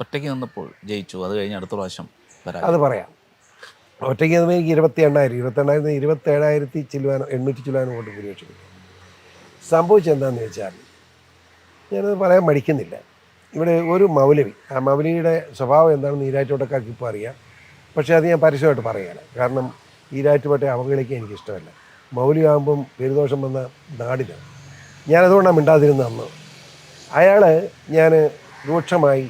ഒറ്റയ്ക്ക് നിന്നപ്പോൾ ജയിച്ചു, അത് കഴിഞ്ഞ് അടുത്ത പ്രാവശ്യം അത് പരാജയം. പറയാം. ഒറ്റയ്ക്ക് നിന്നപ്പോൾ എനിക്ക് 27,000 ചില്ലുവാനോ 800 ചില്ലുവാനോ കൊണ്ട് ഭൂരിപക്ഷം കിട്ടി. സംഭവിച്ചെന്താണെന്ന് വെച്ചാൽ ഞാനത് പറയാൻ മടിക്കുന്നില്ല. ഇവിടെ ഒരു മൗലവി, ആ മൗലവിയുടെ സ്വഭാവം എന്താണെന്ന് ഈരാറ്റുപേട്ടക്കാർക്ക് ഇപ്പോൾ അറിയാം. പക്ഷേ അത് ഞാൻ പരസ്യമായിട്ട് പറയുകയാണ്. കാരണം ഈരാറ്റുപേട്ടയെ അവഹേളിക്കാൻ എനിക്കിഷ്ടമല്ല. മൗലവി ആകുമ്പം പെരുദോഷം വന്ന നാടിനാണ്. ഞാനതുകൊണ്ടാണ് മിണ്ടാതിരുന്നത് അന്ന്. അയാൾ ഞാൻ രൂക്ഷമായി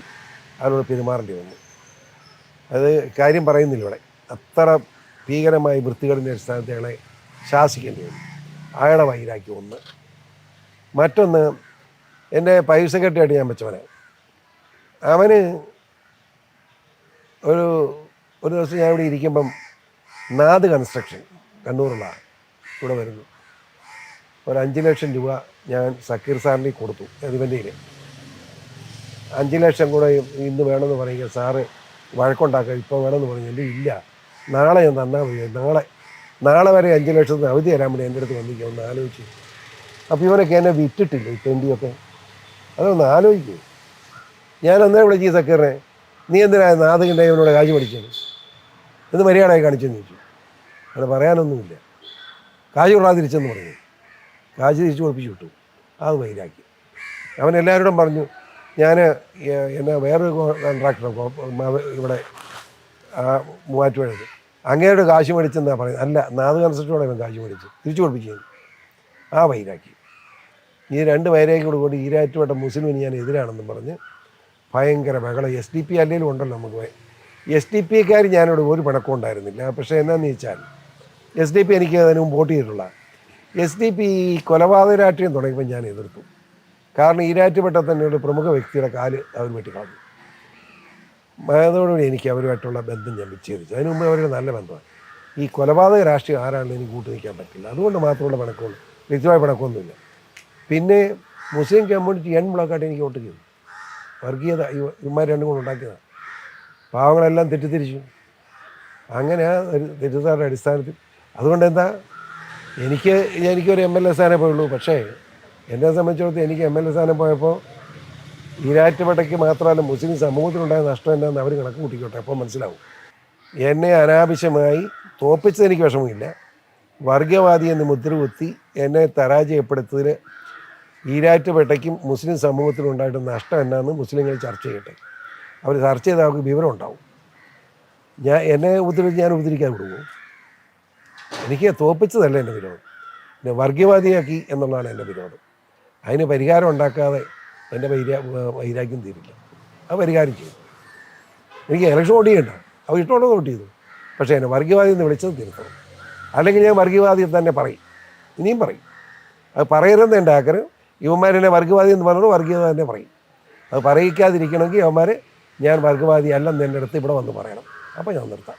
അയാളോട് പെരുമാറേണ്ടി വന്നു. അത് കാര്യം പറയുന്നില്ല ഇവിടെ. അത്ര ഭീകരമായി വൃത്തികേടിൻ്റെ അടിസ്ഥാനത്തിൽ അയാളെ ശാസിക്കേണ്ടി വന്നു. അയാളെ വൈരാഗ്യം ഒന്ന്. മറ്റൊന്ന്, എൻ്റെ പ്രൈവറ്റ് സെക്രട്ടറിയായിട്ട് ഞാൻ വെച്ചവനാണ്. അവന് ഒരു ദിവസം ഞാൻ ഇവിടെ ഇരിക്കുമ്പം നാദ് കൺസ്ട്രക്ഷൻ കണ്ണൂറുള്ള ഇവിടെ വരുന്നു. ഒരു 5 ലക്ഷം രൂപ ഞാൻ സക്കീർ സാറിന് കൊടുത്തു. ഇവൻ്റെ 5 ലക്ഷം കൂടെ ഇന്ന് വേണമെന്ന് പറയുക. സാറ് വഴക്കുണ്ടാക്കുക, ഇപ്പോൾ വേണമെന്ന് പറഞ്ഞു. എൻ്റെ ഇല്ല, നാളെ ഞാൻ തന്നാൽ മതി. നാളെ വരെ 5 ലക്ഷത്തിന് അവധി തരാൻ വേണ്ടി എൻ്റെ അടുത്ത് വന്നിരിക്കുക. ഒന്ന് ആലോചിച്ചു. അപ്പോൾ ഇവനൊക്കെ എന്നെ വിറ്റിട്ടില്ല, ഈ തെണ്ടിയൊക്കെ. അതൊന്ന് ആലോചിക്കൂ. ഞാൻ അന്നേ വിളിച്ചു സക്കീറിനെ, നീ എന്തിനാ നാദകിൻ്റെ ഇവനോട് കാശ് പഠിച്ചത് എന്ന് മര്യാദയായി കാണിച്ചെന്ന് ചോദിച്ചു. അത് പറയാനൊന്നുമില്ല. കാശ് കൊള്ളാതിരിച്ചെന്ന് പറഞ്ഞു. കാശ് തിരിച്ചു കൊടുപ്പിച്ചു വിട്ടു. അത് വൈരാക്കി. അവൻ എല്ലാവരോടും പറഞ്ഞു, ഞാൻ എന്നെ വേറൊരു കോൺട്രാക്ടർ ഇവിടെ മൂവാറ്റുപുഴയിൽ അങ്ങേരുടെ കാശ് മേടിച്ചെന്നാണ് പറയുന്നത്. അല്ല, നാദ് കൺസ്ട്രക്ഷനോടെ അവൻ കാശ് മേടിച്ചു, തിരിച്ചു കൊടുപ്പിച്ചു. ആ വൈരാക്കി. ഈ 2 വൈരാഗ്യം കൂടി ഈരാറ്റുപേട്ട മുസ്ലിമിന് ഞാൻ എതിരാണെന്നും പറഞ്ഞ് ഭയങ്കര ബഹളം. SDP അല്ലെങ്കിലും ഉണ്ടല്ലോ നമുക്ക്. SDP ഞാനിവിടെ ഒരു പിണക്കം ഉണ്ടായിരുന്നില്ല. പക്ഷേ എന്നാന്ന് ചോദിച്ചാൽ SDP എനിക്ക് അതിന് മുമ്പ് വോട്ട് ചെയ്തിട്ടുള്ള SDP കൊലപാതക രാഷ്ട്രീയം തുടങ്ങിയപ്പോൾ ഞാൻ എതിർത്തു. കാരണം ഈരാറ്റുപേട്ട തന്നെ ഒരു പ്രമുഖ വ്യക്തിയുടെ കാല് അവർ വെട്ടിക്കളഞ്ഞു. അതോടുകൂടി എനിക്ക് അവരുമായിട്ടുള്ള ബന്ധം ഞാൻ വിച്ഛേദിച്ചു. അതിന് മുമ്പ് അവരുടെ നല്ല ബന്ധമാണ്. ഈ കൊലപാതക രാഷ്ട്രീയം ആരാണെന്ന് എനിക്ക് കൂട്ടു നിൽക്കാൻ പറ്റില്ല. അതുകൊണ്ട് മാത്രമുള്ള പിണക്കമുള്ളൂ, വ്യക്തിമായ പിണക്കമൊന്നുമില്ല. പിന്നെ മുസ്ലിം കമ്മ്യൂണിറ്റി ബ്ലോക്കായിട്ട് എനിക്ക് വോട്ട് ചെയ്തു. വർഗീയത ഇവന്മാർ രണ്ടും കൂടെ ഉണ്ടാക്കിയതാണ്. പാവങ്ങളെല്ലാം തെറ്റിദ്ധരിച്ചു. അങ്ങനെ ആ ഒരു തെറ്റിദ്ധാരണയുടെ അടിസ്ഥാനത്തിൽ. അതുകൊണ്ട് എന്താ, എനിക്കൊരു MLA സ്ഥാനം പോയുള്ളൂ. പക്ഷേ എന്നെ സംബന്ധിച്ചിടത്തോളം എനിക്ക് MLA സ്ഥാനം പോയപ്പോൾ ഈരാറ്റുപേട്ടയ്ക്ക് മാത്രമല്ല മുസ്ലിം സമൂഹത്തിനുണ്ടായ നഷ്ടം എന്താണെന്ന് അവർ കണക്ക് കൂട്ടിക്കോട്ടെ, അപ്പോൾ മനസ്സിലാവും. എന്നെ അനാവശ്യമായി തോപ്പിച്ചത് എനിക്ക് വിഷമമില്ല. വർഗീയവാദി എന്ന് മുദ്രകുത്തി എന്നെ പരാജയപ്പെടുത്തതിൽ ഈരാറ്റുപേട്ടയ്ക്കും മുസ്ലിം സമൂഹത്തിനുണ്ടായിട്ട് നഷ്ടം എന്നാന്ന് മുസ്ലിങ്ങൾ ചർച്ച ചെയ്യട്ടെ. അവർ ചർച്ച ചെയ്താൽ അവർക്ക് വിവരം ഉണ്ടാവും. എന്നെ ഞാൻ ഉപദ്രവിക്കാൻ വിടുമോ? എനിക്ക് തോപ്പിച്ചതല്ല എൻ്റെ വിരോധം, എന്നെ വർഗീയവാദിയാക്കി എന്നുള്ളതാണ് എൻ്റെ വിരോധം. അതിന് പരിഹാരം ഉണ്ടാക്കാതെ എൻ്റെ വൈരാഗ്യം തീരില്ല. അത് പരിഹാരം ചെയ്തു. എനിക്ക് ഇലക്ഷൻ വോട്ട് ചെയ്യണ്ട, അവർ ഇഷ്ടമുള്ളത് വോട്ട് ചെയ്തു. പക്ഷേ എന്നെ വർഗീയവാദി എന്ന് വിളിച്ചത് തിരുത്തണം. അല്ലെങ്കിൽ ഞാൻ വർഗീയവാദി തന്നെ പറയും, ഇനിയും പറയും. അത് പറയരുതെന്ന് എൻ്റെ ആക്കര്. യുവന്മാരെന്നെ വർഗീയവാദി എന്ന് പറഞ്ഞത് വർഗീയത തന്നെ പറയും. അത് പറയിക്കാതിരിക്കണമെങ്കിൽ യുവന്മാർ ഞാൻ വർഗീയവാദി അല്ലെന്ന് എൻ്റെ അടുത്ത് ഇവിടെ വന്ന് പറയണം. അപ്പോൾ ഞാൻ നിർത്താം.